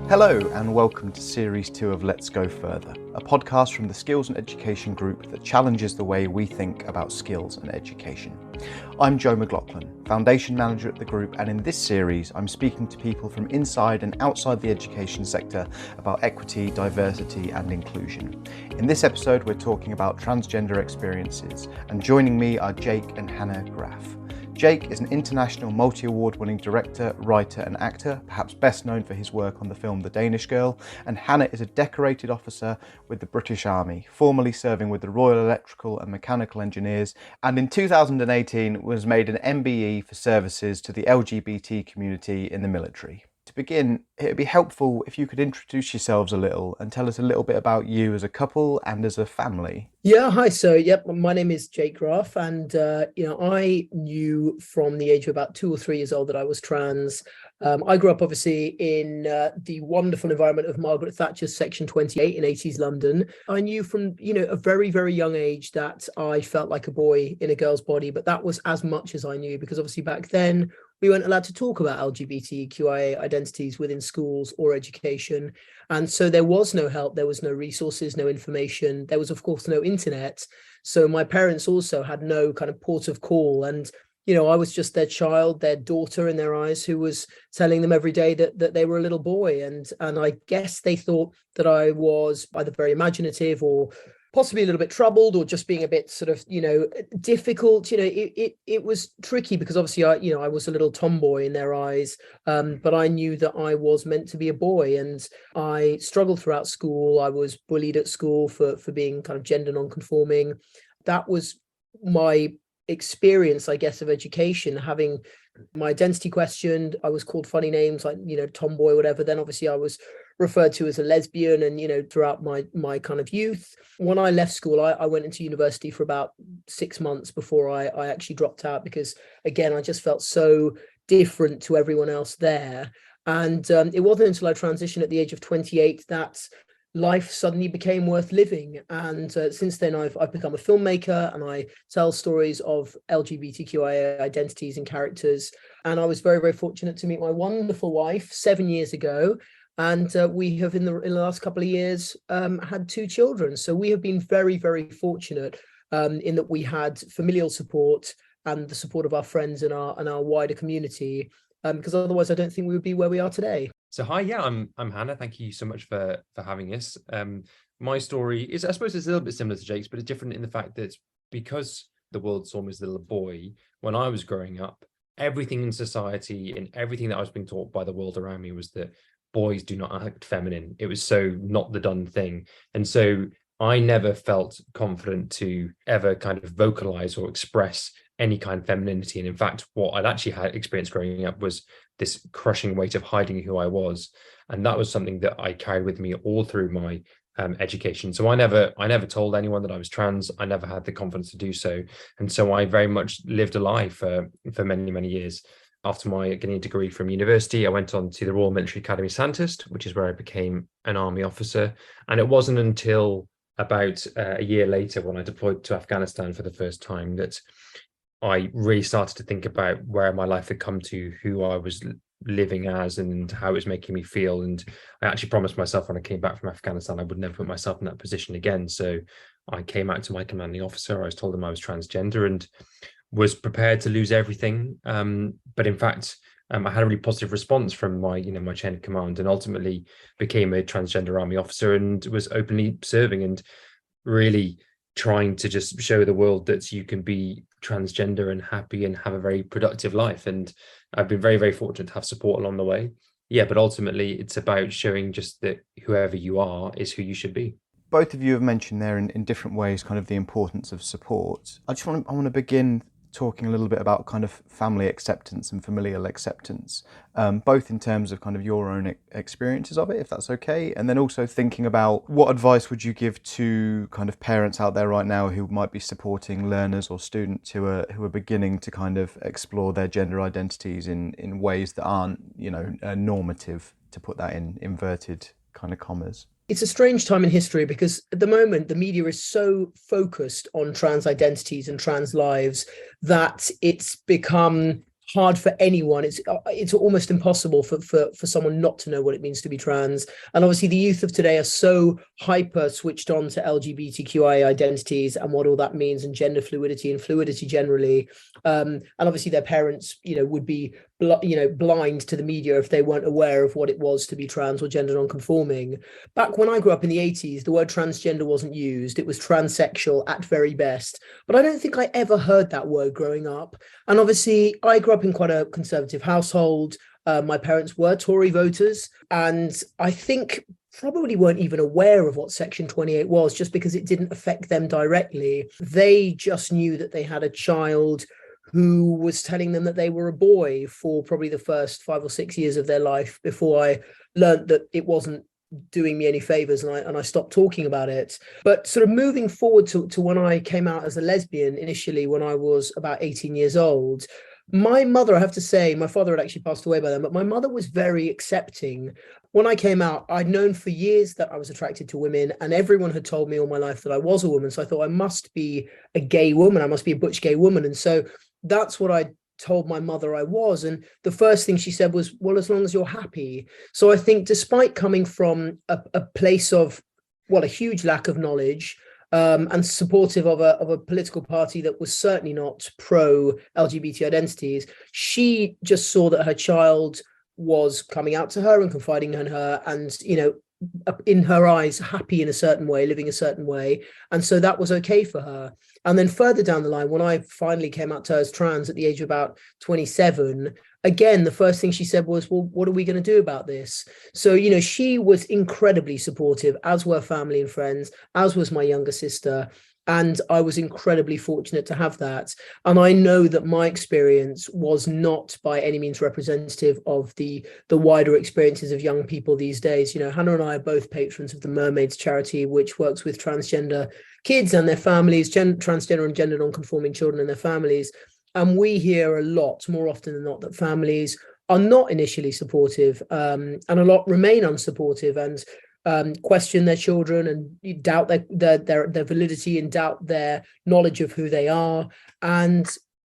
Hello and welcome to Series 2 of Let's Go Further, a podcast from the Skills and Education group that challenges the way we think about skills and education. I'm Joe McLaughlin, Foundation Manager at the group, and in this series I'm speaking to people from inside and outside the education sector about equity, diversity and inclusion. In this episode we're talking about transgender experiences, and joining me are Jake and Hannah Graf. Jake is an international multi-award winning director, writer and actor, perhaps best known for his work on the film The Danish Girl, and Hannah is a decorated officer with the British Army, formerly serving with the Royal Electrical and Mechanical Engineers, and in 2018 was made an MBE for services to the LGBT community in the military. To begin, it would be helpful if you could introduce yourselves a little and tell us a little bit about you as a couple and as a family. Yeah, hi. My name is Jake Graf, and I knew from the age of about 2 or 3 years old that I was trans. I grew up obviously in the wonderful environment of Margaret Thatcher's Section 28 in 80s London. I knew from a very, very young age that I felt like a boy in a girl's body, but that was as much as I knew, because obviously back then we weren't allowed to talk about LGBTQIA identities within schools or education. And so there was no help, there was no resources, no information. There was, of course, no internet. So my parents also had no kind of port of call. And, I was just their child, their daughter in their eyes, who was telling them every day that they were a little boy. And I guess they thought that I was either very imaginative or possibly a little bit troubled, or just being a bit sort of, difficult. It was tricky because obviously I was a little tomboy in their eyes, but I knew that I was meant to be a boy, and I struggled throughout school. I was bullied at school for being kind of gender non-conforming. That was my experience, I guess, of education, having my identity questioned. I was called funny names like, tomboy, whatever. Then obviously I was referred to as a lesbian, and throughout my kind of youth. When I left school, I went into university for about 6 months before I actually dropped out, because again I just felt so different to everyone else there. And it wasn't until I transitioned at the age of 28 that life suddenly became worth living. And since then I've become a filmmaker, and I tell stories of LGBTQIA identities and characters. And I was very, very fortunate to meet my wonderful wife 7 years ago. And we have in the last couple of years had 2 children. So we have been very, very fortunate in that we had familial support and the support of our friends and our wider community, because otherwise I don't think we would be where we are today. So hi, yeah, I'm Hannah. Thank you so much for having us. My story is, I suppose, it's a little bit similar to Jake's, but it's different in the fact that because the world saw me as a little boy when I was growing up, everything in society and everything that I was being taught by the world around me was that boys do not act feminine. It was so not the done thing. And so I never felt confident to ever kind of vocalize or express any kind of femininity. And in fact, what I'd actually had experienced growing up was this crushing weight of hiding who I was. And that was something that I carried with me all through my education. So I never told anyone that I was trans. I never had the confidence to do so. And so I very much lived a lie for many, many years. After my getting a degree from university, I went on to the Royal Military Academy Sandhurst, which is where I became an army officer. And it wasn't until about a year later, when I deployed to Afghanistan for the first time, that I really started to think about where my life had come to, who I was living as, and how it was making me feel. And I actually promised myself when I came back from Afghanistan I would never put myself in that position again. So I came out to my commanding officer. I was told him I was transgender and was prepared to lose everything. But in fact, I had a really positive response from my chain of command, and ultimately became a transgender army officer and was openly serving and really trying to just show the world that you can be transgender and happy and have a very productive life. And I've been very, very fortunate to have support along the way. Yeah, but ultimately it's about showing just that whoever you are is who you should be. Both of you have mentioned there in different ways kind of the importance of support. I want to begin talking a little bit about kind of family acceptance and familial acceptance, both in terms of kind of your own experiences of it, if that's okay, and then also thinking about what advice would you give to kind of parents out there right now who might be supporting learners or students who are beginning to kind of explore their gender identities in ways that aren't, normative, to put that in inverted kind of commas. It's a strange time in history, because at the moment the media is so focused on trans identities and trans lives that it's become hard for anyone. It's almost impossible for someone not to know what it means to be trans. And obviously the youth of today are so hyper switched on to LGBTQI identities and what all that means, and gender fluidity and fluidity generally. And obviously their parents, would be blind to the media if they weren't aware of what it was to be trans or gender non-conforming. Back when I grew up in the 80s, the word transgender wasn't used. It was transsexual at very best. But I don't think I ever heard that word growing up. And obviously I grew up in quite a conservative household. My parents were Tory voters, and I think probably weren't even aware of what Section 28 was, just because it didn't affect them directly. They just knew that they had a child who was telling them that they were a boy for probably the first 5 or 6 years of their life, before I learned that it wasn't doing me any favors, and I stopped talking about it. But sort of moving forward to when I came out as a lesbian initially, when I was about 18 years old, my mother, I have to say, my father had actually passed away by then, but my mother was very accepting. When I came out, I'd known for years that I was attracted to women, and everyone had told me all my life that I was a woman. So I thought I must be a gay woman. I must be a butch gay woman. And so that's what I told my mother I was. And the first thing she said was, well, as long as you're happy. So I think despite coming from a place of, a huge lack of knowledge, and supportive of a political party that was certainly not pro LGBT identities, she just saw that her child was coming out to her and confiding in her, and in her eyes happy in a certain way, living a certain way, and so that was okay for her. And then further down the line, when I finally came out to her as trans at the age of about 27, again, the first thing she said was, well, what are we going to do about this? So, she was incredibly supportive, as were family and friends, as was my younger sister. And I was incredibly fortunate to have that. And I know that my experience was not by any means representative of the wider experiences of young people these days. Hannah and I are both patrons of the Mermaids charity, which works with transgender kids and their families, transgender and gender non-conforming children and their families. And we hear a lot, more often than not, that families are not initially supportive, and a lot remain unsupportive and question their children and doubt their validity and doubt their knowledge of who they are. And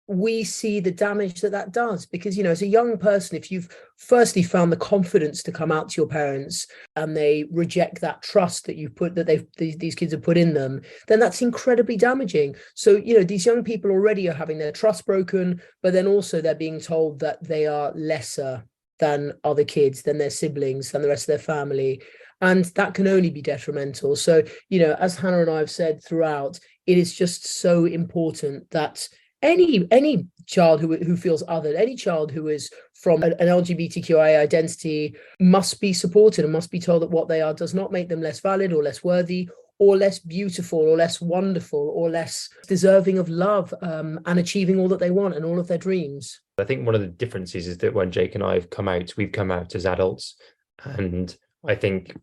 we see the damage that does, because, as a young person, if you've firstly found the confidence to come out to your parents and they reject that trust that these kids have put in them, then that's incredibly damaging. So, these young people already are having their trust broken, but then also they're being told that they are lesser than other kids, than their siblings, than the rest of their family. And that can only be detrimental. So, as Hannah and I have said throughout, it is just so important that any child who feels othered, any child who is from an LGBTQI identity, must be supported and must be told that what they are does not make them less valid or less worthy or less beautiful or less wonderful or less deserving of love, and achieving all that they want and all of their dreams. I think one of the differences is that when Jake and I have we've come out as adults, and I think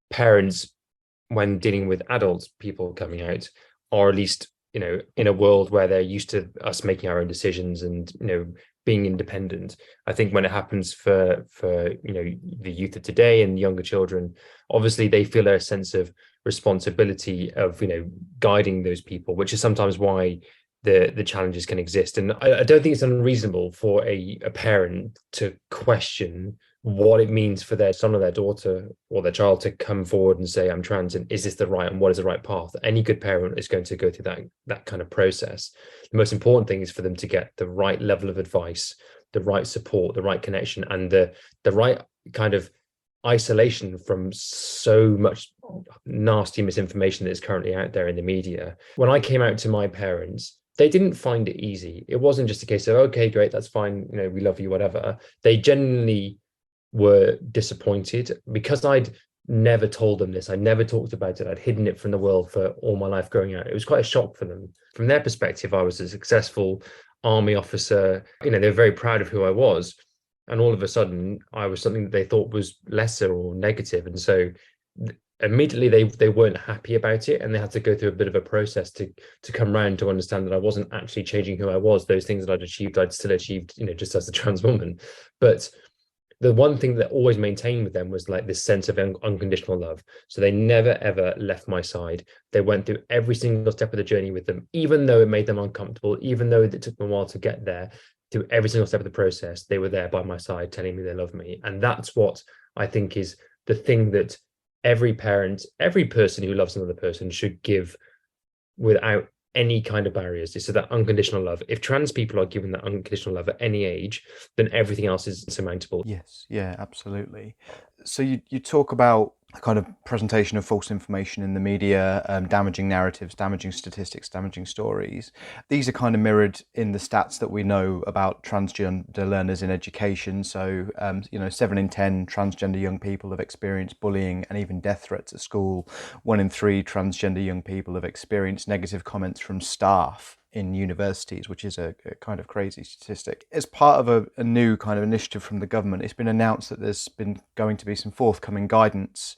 parents, when dealing with adult people coming out, or at least, in a world where they're used to us making our own decisions and, being independent. I think when it happens for the youth of today and younger children, obviously they feel a sense of responsibility of, guiding those people, which is sometimes why the challenges can exist. And I don't think it's unreasonable for a parent to question what it means for their son or their daughter or their child to come forward and say, I'm trans, and is this the right, and what is the right path? Any good parent is going to go through that kind of process. The most important thing is for them to get the right level of advice, the right support, the right connection, and the right kind of isolation from so much nasty misinformation that is currently out there in the media. When I came out to my parents, they didn't find it easy. It wasn't just a case of, okay, great, that's fine, we love you, whatever. They genuinely were disappointed because I'd never told them this. I never talked about it. I'd hidden it from the world for all my life growing up. It was quite a shock for them. From their perspective, I was a successful army officer. They were very proud of who I was. And all of a sudden, I was something that they thought was lesser or negative. And so immediately they weren't happy about it, and they had to go through a bit of a process to come around to understand that I wasn't actually changing who I was. Those things that I'd still achieved, just as a trans woman. But the one thing that always maintained with them was like this sense of unconditional love. So they never, ever left my side. They went through every single step of the journey with them, even though it made them uncomfortable, even though it took them a while to get there. through every single step of the process, they were there by my side telling me they love me. And that's what I think is the thing that every parent, every person who loves another person should give without any kind of barriers. It's that unconditional love. If trans people are given that unconditional love at any age, then everything else is surmountable. Yes, yeah, absolutely. So you talk about a kind of presentation of false information in the media, damaging narratives, damaging statistics, damaging stories. These are kind of mirrored in the stats that we know about transgender learners in education. So, 7 in 10 transgender young people have experienced bullying and even death threats at school. 1 in 3 transgender young people have experienced negative comments from staff in universities, which is a kind of crazy statistic. As part of a new kind of initiative from the government, it's been announced that there's been going to be some forthcoming guidance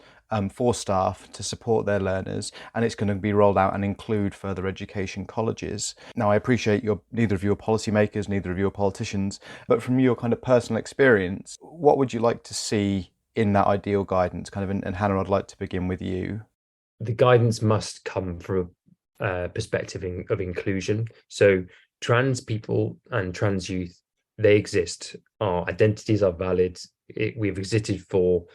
for staff to support their learners, and it's going to be rolled out and include further education colleges. Now, I appreciate neither of you are policymakers, neither of you are politicians, but from your kind of personal experience, what would you like to see in that ideal guidance? And Hannah, I'd like to begin with you. The guidance must come from perspective of inclusion. So trans people and trans youth, they exist. Our identities are valid. We've existed for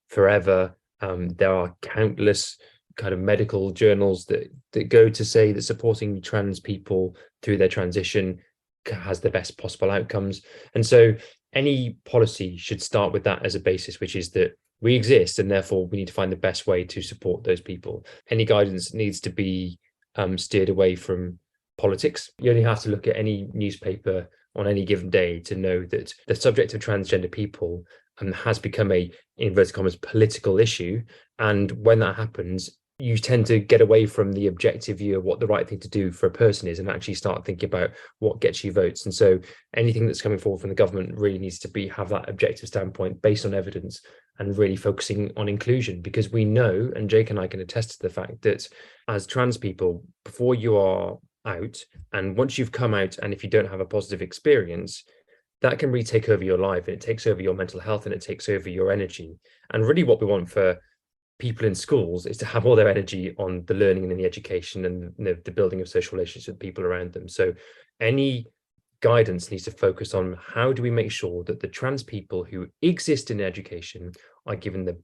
forever. There are countless kind of medical journals that go to say that supporting trans people through their transition has the best possible outcomes. And so any policy should start with that as a basis, which is that we exist and therefore we need to find the best way to support those people. Any guidance needs to be steered away from politics. You only have to look at any newspaper on any given day to know that the subject of transgender people has become a, in inverted commas, political issue. And when that happens, you tend to get away from the objective view of what the right thing to do for a person is and actually start thinking about what gets you votes. And so anything that's coming forward from the government really needs to have that objective standpoint based on evidence and really focusing on inclusion, because we know, and Jake and I can attest to the fact that as trans people, before you are out, and once you've come out, and if you don't have a positive experience, that can really take over your life, and it takes over your mental health, and it takes over your energy. And really what we want for people in schools is to have all their energy on the learning and the education and the building of social relationships with people around them. So any guidance needs to focus on how do we make sure that the trans people who exist in education are given the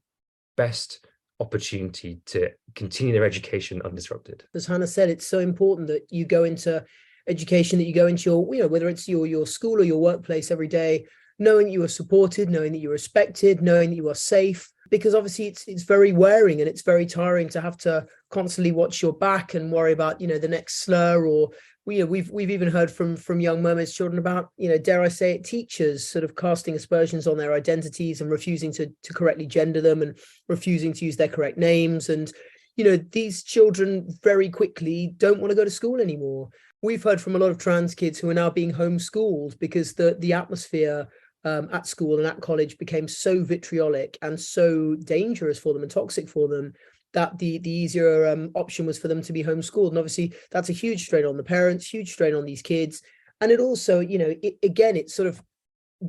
best opportunity to continue their education undisrupted. As Hannah said, it's so important that you go into education, that you go into your, whether it's your school or your workplace every day, knowing that you are supported, knowing that you're respected, knowing that you are safe, because obviously it's very wearing and it's very tiring to have to constantly watch your back and worry about, the next slur, or we've even heard from young mermaids children about, dare I say it, teachers sort of casting aspersions on their identities and refusing to correctly gender them and refusing to use their correct names. And, these children very quickly don't want to go to school anymore. We've heard from a lot of trans kids who are now being homeschooled because the atmosphere at school and at college became so vitriolic and so dangerous for them and toxic for them that the easier option was for them to be homeschooled. And obviously that's a huge strain on the parents, huge strain on these kids. And it also, it sort of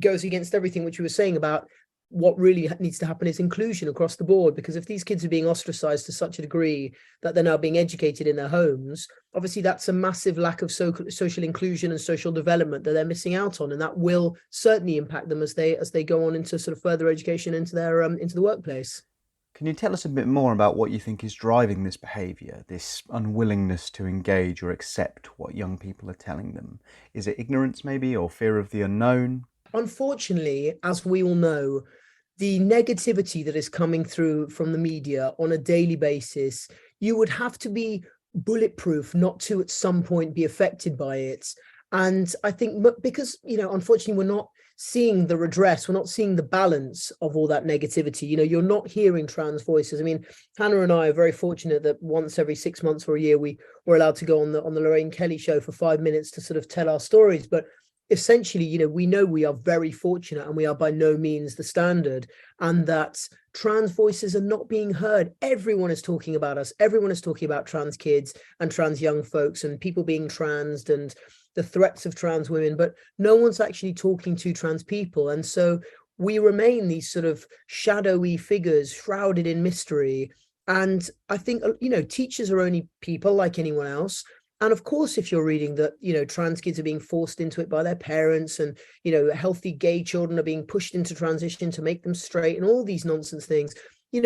goes against everything which we were saying about what really needs to happen is inclusion across the board, because if these kids are being ostracized to such a degree that they're now being educated in their homes, obviously that's a massive lack of social inclusion and social development that they're missing out on, and that will certainly impact them as they go on into sort of further education into their into the workplace. Can you tell us a bit more about what you think is driving this behaviour, this unwillingness to engage or accept what young people are telling them? Is it ignorance maybe, or fear of the unknown? Unfortunately, as we all know, the negativity that is coming through from the media on a daily basis, you would have to be bulletproof not to at some point be affected by it. And I think because, unfortunately, we're not seeing the redress, we're not seeing the balance of all that negativity. You're not hearing trans voices. I mean, Hannah and I are very fortunate that once every 6 months or a year, we were allowed to go on the Lorraine Kelly show for 5 minutes to sort of tell our stories. But essentially, we know we are very fortunate and we are by no means the standard, and that trans voices are not being heard. Everyone is talking about us. Everyone is talking about trans kids and trans young folks and people being transed and the threats of trans women, but no one's actually talking to trans people. And so we remain these sort of shadowy figures shrouded in mystery. And I think, teachers are only people like anyone else. And of course, if you're reading that, trans kids are being forced into it by their parents, and, healthy gay children are being pushed into transition to make them straight, and all these nonsense things,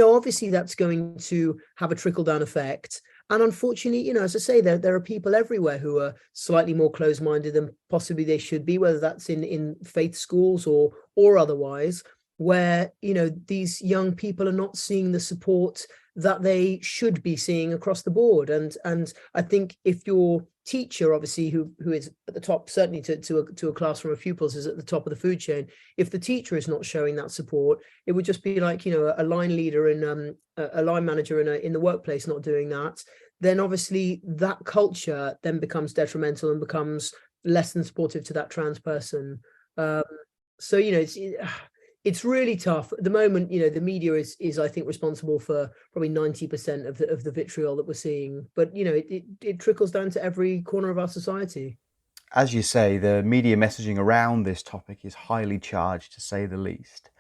obviously that's going to have a trickle-down effect. And unfortunately, as I say, there are people everywhere who are slightly more closed-minded than possibly they should be, whether that's in faith schools or otherwise, where, these young people are not seeing the support that they should be seeing across the board. And I think if your teacher, obviously, who is at the top, certainly to a classroom of pupils, is at the top of the food chain, if the teacher is not showing that support, it would just be like, a line leader and a line manager in the workplace not doing that, then obviously that culture then becomes detrimental and becomes less than supportive to that trans person. So, it's really tough at the moment. The media is I think responsible for probably 90% of the vitriol that we're seeing, but it trickles down to every corner of our society. As you say, the media messaging around this topic is highly charged, to say the least.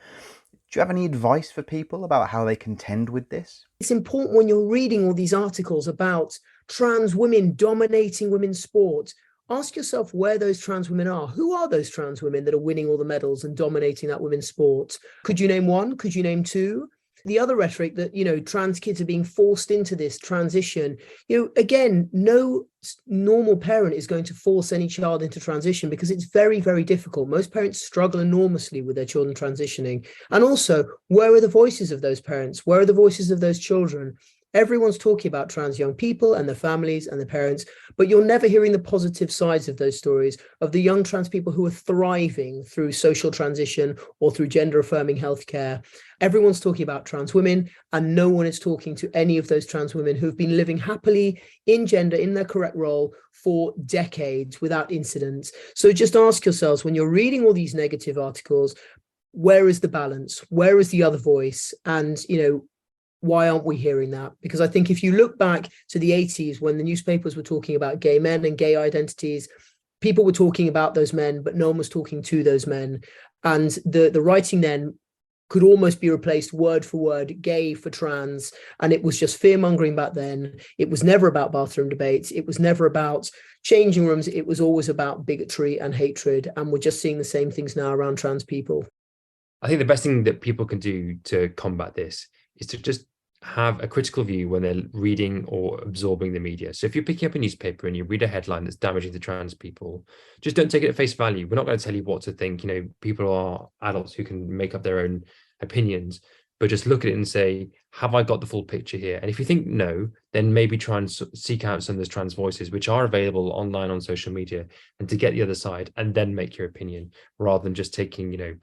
Do you have any advice for people about how they contend with this? It's important when you're reading all these articles about trans women dominating women's sport. Ask yourself where those trans women are. Who are those trans women that are winning all the medals and dominating that women's sport? Could you name one? Could you name two? The other rhetoric that, trans kids are being forced into this transition, again, no normal parent is going to force any child into transition because it's very, very difficult. Most parents struggle enormously with their children transitioning. And also, where are the voices of those parents? Where are the voices of those children? Everyone's talking about trans young people and their families and their parents, but you're never hearing the positive sides of those stories of the young trans people who are thriving through social transition or through gender affirming healthcare. Everyone's talking about trans women, and no one is talking to any of those trans women who've been living happily in gender, in their correct role for decades without incident. So just ask yourselves, when you're reading all these negative articles, where is the balance? Where is the other voice? And, why aren't we hearing that? Because I think if you look back to the 80s, when the newspapers were talking about gay men and gay identities, people were talking about those men, but no one was talking to those men. And the writing then could almost be replaced word for word, gay for trans. And it was just fear mongering back then. It was never about bathroom debates. It was never about changing rooms. It was always about bigotry and hatred. And we're just seeing the same things now around trans people. I think the best thing that people can do to combat this is to just have a critical view when they're reading or absorbing the media. So if you're picking up a newspaper and you read a headline that's damaging to trans people, just don't take it at face value. We're not going to tell you what to think. People are adults who can make up their own opinions, but just look at it and say, have I got the full picture here? And if you think no, then maybe try and seek out some of those trans voices, which are available online on social media, and to get the other side and then make your opinion, rather than just taking,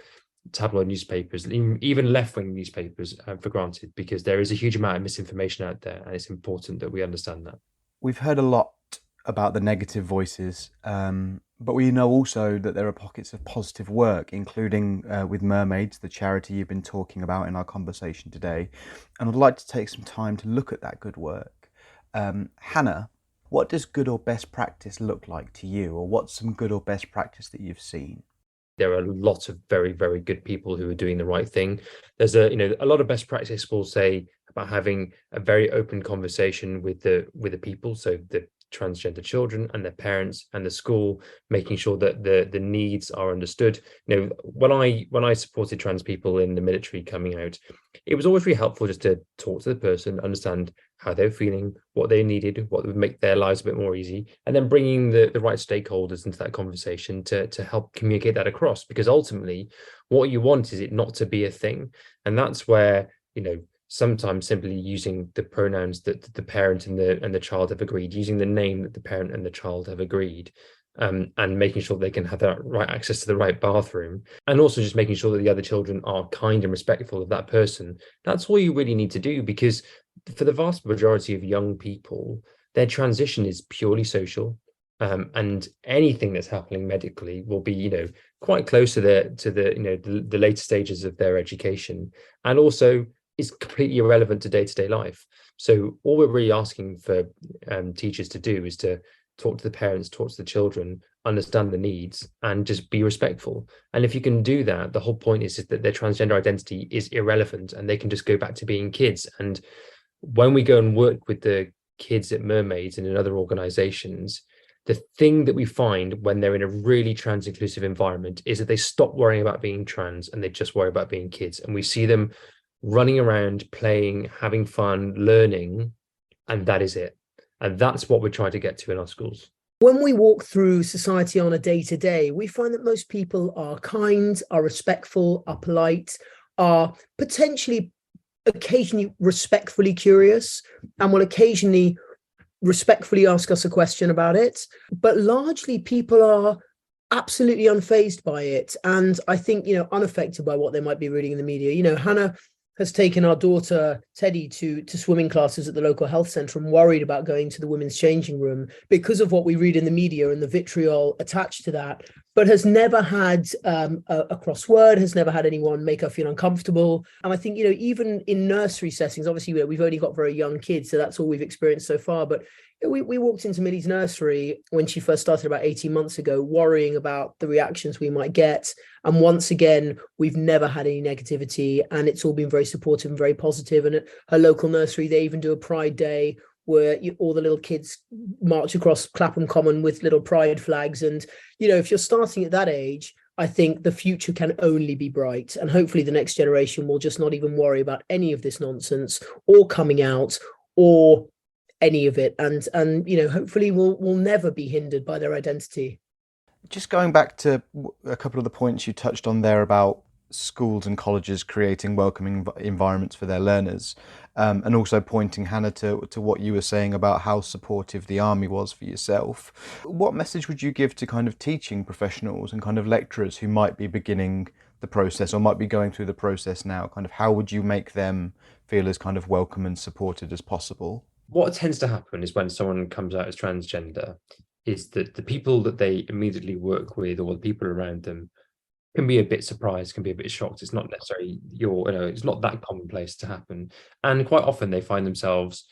tabloid newspapers, even left-wing newspapers for granted, because there is a huge amount of misinformation out there, and it's important that we understand that. We've heard a lot about the negative voices, but we know also that there are pockets of positive work, including with Mermaids, the charity you've been talking about in our conversation today. And I'd like to take some time to look at that good work. Hannah, what does good or best practice look like to you, or what's some good or best practice that you've seen? There are lots of very, very good people who are doing the right thing. There's a lot of best practice will say about having a very open conversation with the people, so the transgender children and their parents and the school, making sure that the needs are understood. When I supported trans people in the military coming out, it was always really helpful just to talk to the person, understand how they're feeling, what they needed, what would make their lives a bit more easy, and then bringing the right stakeholders into that conversation to help communicate that across. Because ultimately, what you want is it not to be a thing, and that's where sometimes simply using the pronouns that the parent and the child have agreed, using the name that the parent and the child have agreed, and making sure they can have that right access to the right bathroom, and also just making sure that the other children are kind and respectful of that person. That's all you really need to do, because for the vast majority of young people, their transition is purely social, and anything that's happening medically will be quite close to the later stages of their education, and also is completely irrelevant to day-to-day life. So all we're really asking for teachers to do is to talk to the parents, talk to the children, understand the needs, and just be respectful. And if you can do that, the whole point is that their transgender identity is irrelevant, and they can just go back to being kids. And when we go and work with the kids at Mermaids and in other organizations, the thing that we find when they're in a really trans inclusive environment is that they stop worrying about being trans and they just worry about being kids. And we see them running around, playing, having fun, learning, and that is it. And that's what we're trying to get to in our schools. When we walk through society on a day-to-day, we find that most people are kind, are respectful, are polite, are potentially occasionally respectfully curious, and will occasionally respectfully ask us a question about it. But largely people are absolutely unfazed by it. And I think, unaffected by what they might be reading in the media. Hannah has taken our daughter Teddy to swimming classes at the local health centre and worried about going to the women's changing room because of what we read in the media and the vitriol attached to that, but has never had a crossword, has never had anyone make her feel uncomfortable. And I think, even in nursery settings, obviously we've only got very young kids, so that's all we've experienced so far. But we walked into Millie's nursery when she first started about 18 months ago, worrying about the reactions we might get. And once again, we've never had any negativity, and it's all been very supportive and very positive. And at her local nursery, they even do a Pride Day where all the little kids march across Clapham Common with little pride flags. And, if you're starting at that age, I think the future can only be bright. And hopefully the next generation will just not even worry about any of this nonsense or coming out or any of it. And hopefully will never be hindered by their identity. Just going back to a couple of the points you touched on there about schools and colleges creating welcoming environments for their learners, and also pointing, Hannah, to what you were saying about how supportive the army was for yourself. What message would you give to kind of teaching professionals and kind of lecturers who might be beginning the process or might be going through the process now? Kind of how would you make them feel as kind of welcome and supported as possible? What tends to happen is when someone comes out as transgender is that the people that they immediately work with or the people around them can be a bit surprised, can be a bit shocked. It's not necessarily it's not that commonplace to happen. And quite often they find themselves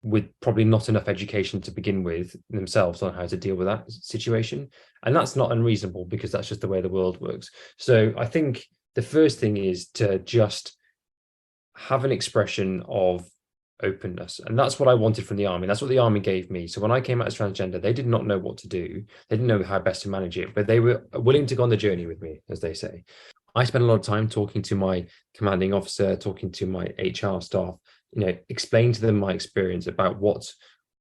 with probably not enough education to begin with themselves on how to deal with that situation. And that's not unreasonable because that's just the way the world works. So I think the first thing is to just have an expression of openness. And that's what I wanted from the army. That's what the army gave me. So when I came out as transgender, they did not know what to do. They didn't know how best to manage it, but they were willing to go on the journey with me, as they say. I spent a lot of time talking to my commanding officer, talking to my HR staff, explaining to them my experience about what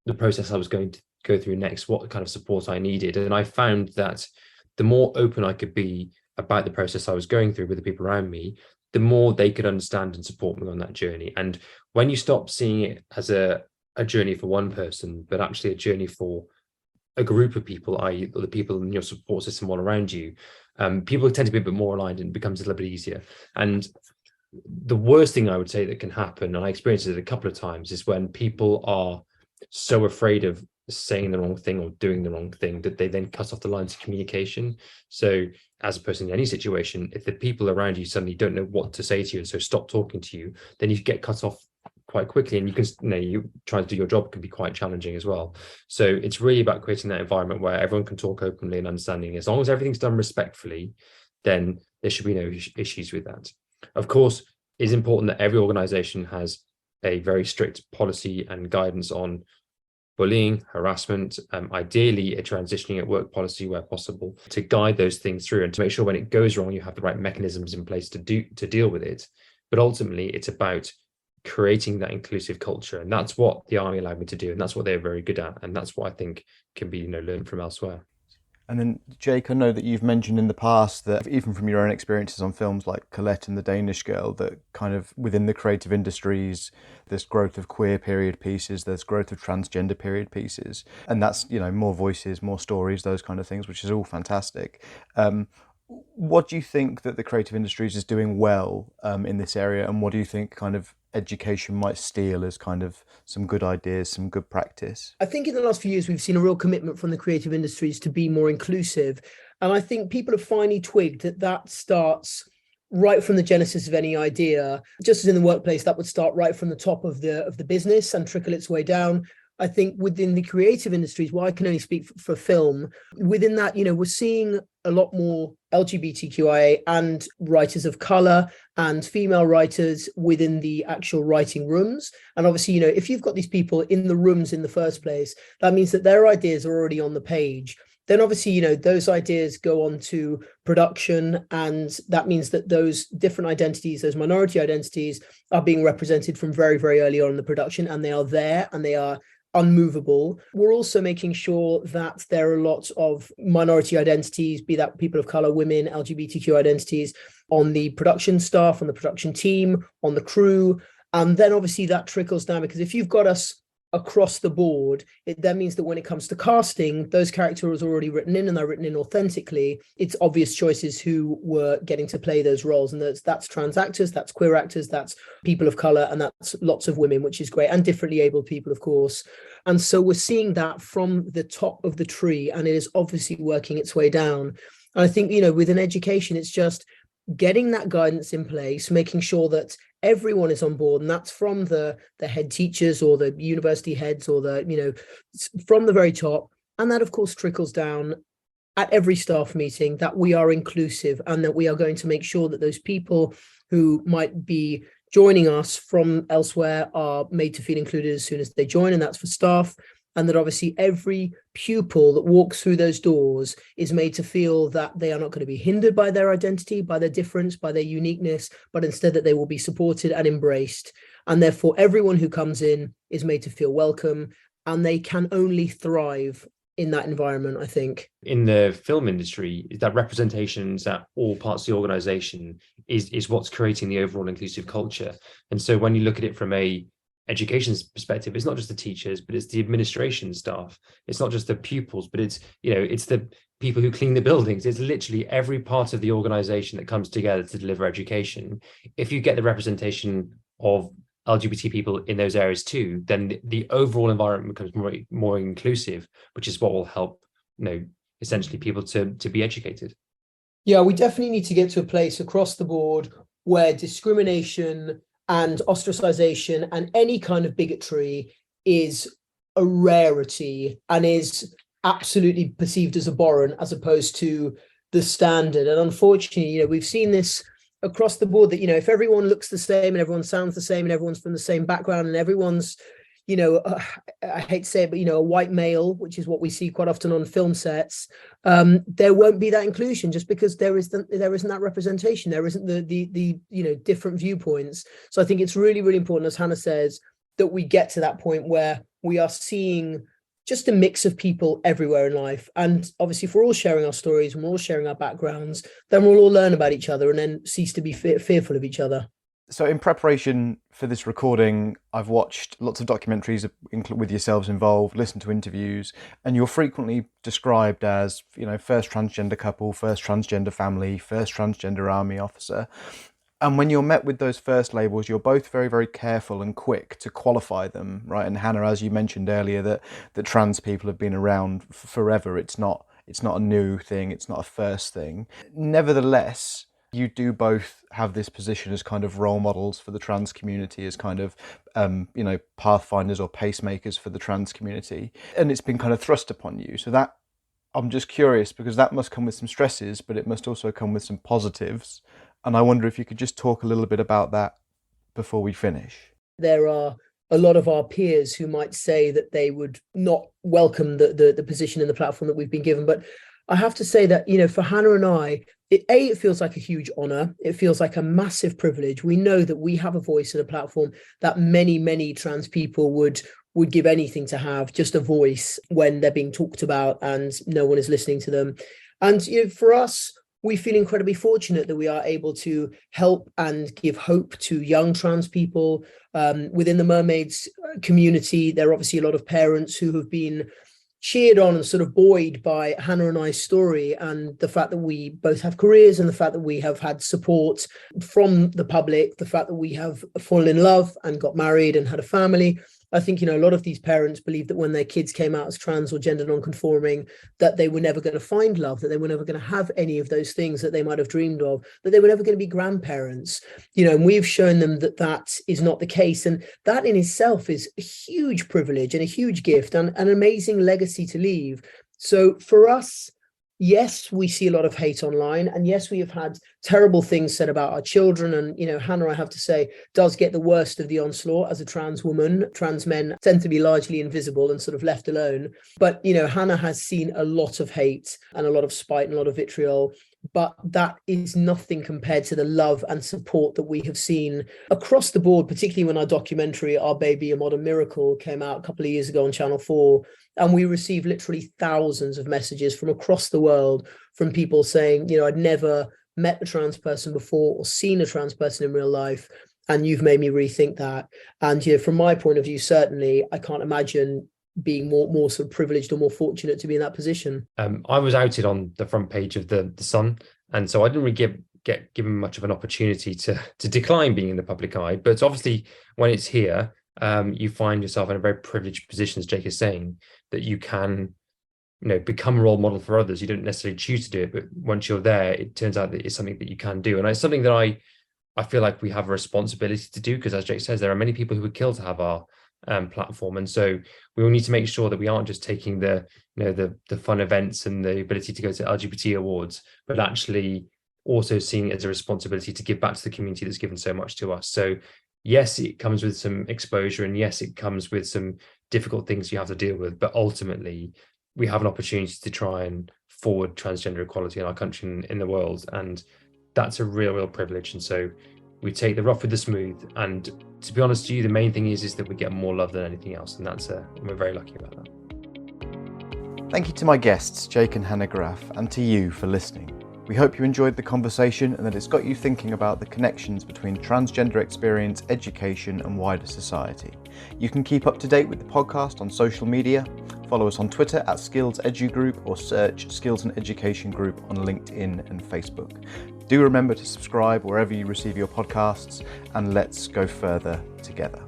the process I was going to go through next, what kind of support I needed. And I found that the more open I could be about the process I was going through with the people around me, the more they could understand and support me on that journey. And when you stop seeing it as a journey for one person, but actually a journey for a group of people, i.e. the people in your support system all around you, people tend to be a bit more aligned and it becomes a little bit easier. And the worst thing I would say that can happen, and I experienced it a couple of times, is when people are so afraid of saying the wrong thing or doing the wrong thing that they then cut off the lines of communication. So as a person in any situation, if the people around you suddenly don't know what to say to you and so stop talking to you, then you get cut off quite quickly, and you trying to do your job can be quite challenging as well. So it's really about creating that environment where everyone can talk openly and understanding. As long as everything's done respectfully, then there should be no issues with that. Of course, it's important that every organization has a very strict policy and guidance on bullying, harassment, ideally a transitioning at work policy where possible, to guide those things through and to make sure when it goes wrong, you have the right mechanisms in place to deal with it. But ultimately, it's about creating that inclusive culture. And that's what the army allowed me to do. And that's what they're very good at. And that's what I think can be, learned from elsewhere. And then, Jake, I know that you've mentioned in the past that even from your own experiences on films like Colette and The Danish Girl, that kind of within the creative industries, there's growth of queer period pieces, there's growth of transgender period pieces. And that's, more voices, more stories, those kind of things, which is all fantastic. What do you think that the creative industries is doing well in this area? And what do you think kind of education might steal as kind of some good ideas, some good practice? I think in the last few years, we've seen a real commitment from the creative industries to be more inclusive. And I think people have finally twigged that starts right from the genesis of any idea. Just as in the workplace, that would start right from the top of the business and trickle its way down. I think within the creative industries, well, I can only speak for film, within that, we're seeing a lot more LGBTQIA and writers of color and female writers within the actual writing rooms. And obviously, if you've got these people in the rooms in the first place, that means that their ideas are already on the page. Then obviously, those ideas go on to production, and that means that those different identities, those minority identities, are being represented from very, very early on in the production, and they are there and they are unmovable. We're also making sure that there are lots of minority identities, be that people of color, women, LGBTQ identities, on the production staff, on the production team, on the crew. And then obviously that trickles down, because if you've got us across the board, it then means that when it comes to casting, those characters are already written in, and they're written in authentically. It's obvious choices who were getting to play those roles, and that's trans actors, that's queer actors, that's people of color, and that's lots of women, which is great, and differently abled people, of course. And so we're seeing that from the top of the tree, and it is obviously working its way down. And I think, within education, it's just getting that guidance in place, making sure that everyone is on board, and that's from the head teachers or the university heads, or from the very top. And that of course trickles down at every staff meeting, that we are inclusive, and that we are going to make sure that those people who might be joining us from elsewhere are made to feel included as soon as they join, and that's for staff. And that obviously every pupil that walks through those doors is made to feel that they are not going to be hindered by their identity, by their difference, by their uniqueness, but instead that they will be supported and embraced. And therefore, everyone who comes in is made to feel welcome, and they can only thrive in that environment, I think. In the film industry, that representations at all parts of the organization is what's creating the overall inclusive culture. And so when you look at it from a education's perspective, it's not just the teachers, but it's the administration staff. It's not just the pupils, but it's the people who clean the buildings. It's literally every part of the organization that comes together to deliver education. If you get the representation of LGBT people in those areas too, then the overall environment becomes more inclusive, which is what will help, essentially people to be educated. Yeah, we definitely need to get to a place across the board where discrimination and ostracization and any kind of bigotry is a rarity and is absolutely perceived as abhorrent, as opposed to the standard. And unfortunately, we've seen this across the board, that, if everyone looks the same and everyone sounds the same and everyone's from the same background and everyone's, I hate to say it, but, a white male, which is what we see quite often on film sets, there won't be that inclusion, just because there isn't that representation. There isn't the different viewpoints. So I think it's really, really important, as Hannah says, that we get to that point where we are seeing just a mix of people everywhere in life. And obviously, if we're all sharing our stories and we're all sharing our backgrounds, then we'll all learn about each other and then cease to be fearful of each other. So in preparation for this recording, I've watched lots of documentaries with yourselves involved, listened to interviews, and you're frequently described as, first transgender couple, first transgender family, first transgender army officer. And when you're met with those first labels, you're both very, very careful and quick to qualify them, right? And Hannah, as you mentioned earlier, that trans people have been around forever. It's not a new thing. It's not a first thing. Nevertheless, you do both have this position as kind of role models for the trans community, as kind of, pathfinders or pacemakers for the trans community. And it's been kind of thrust upon you. So that, I'm just curious, because that must come with some stresses, but it must also come with some positives. And I wonder if you could just talk a little bit about that before we finish. There are a lot of our peers who might say that they would not welcome the position and the platform that we've been given. But I have to say that, for Hannah and I, it feels like a huge honor. It feels like a massive privilege. We know that we have a voice and a platform that many, many trans people would give anything to have, just a voice when they're being talked about and no one is listening to them. And for us, we feel incredibly fortunate that we are able to help and give hope to young trans people. Within the Mermaids community, there are obviously a lot of parents who have been cheered on and sort of buoyed by Hannah and I's story, and the fact that we both have careers, and the fact that we have had support from the public, the fact that we have fallen in love and got married and had a family. I think, a lot of these parents believe that when their kids came out as trans or gender non-conforming, that they were never going to find love, that they were never going to have any of those things that they might have dreamed of, that they were never going to be grandparents, and we've shown them that that is not the case. And that in itself is a huge privilege and a huge gift and an amazing legacy to leave. So for us, yes, we see a lot of hate online, and yes, we have had terrible things said about our children. And, Hannah, I have to say, does get the worst of the onslaught as a trans woman. Trans men tend to be largely invisible and sort of left alone. But, Hannah has seen a lot of hate and a lot of spite and a lot of vitriol. But that is nothing compared to the love and support that we have seen across the board, particularly when our documentary, Our Baby, A Modern Miracle, came out a couple of years ago on Channel 4. And we received literally thousands of messages from across the world from people saying, I'd never met a trans person before or seen a trans person in real life. And you've made me rethink that. And, from my point of view, certainly, I can't imagine being more sort of privileged or more fortunate to be in that position. I was outed on the front page of the Sun, and so I didn't really get given much of an opportunity to decline being in the public eye. But obviously, when it's here, you find yourself in a very privileged position, as Jake is saying, that you can, become a role model for others. You don't necessarily choose to do it, but once you're there, it turns out that it's something that you can do, and it's something that I feel like we have a responsibility to do, because, as Jake says, there are many people who would kill to have our platform, and so we all need to make sure that we aren't just taking the fun events and the ability to go to LGBT awards, but actually also seeing it as a responsibility to give back to the community that's given so much to us. So yes, it comes with some exposure, and yes, it comes with some difficult things you have to deal with, but ultimately we have an opportunity to try and forward transgender equality in our country and in the world, and that's a real privilege. And so we take the rough with the smooth, and to be honest with you, the main thing is that we get more love than anything else, and we're very lucky about that. Thank you to my guests, Jake and Hannah Graf, and to you for listening. We hope you enjoyed the conversation and that it's got you thinking about the connections between transgender experience, education, and wider society. You can keep up to date with the podcast on social media. Follow us on Twitter at Skills Edu Group, or search Skills and Education Group on LinkedIn and Facebook. Do remember to subscribe wherever you receive your podcasts, and let's go further together.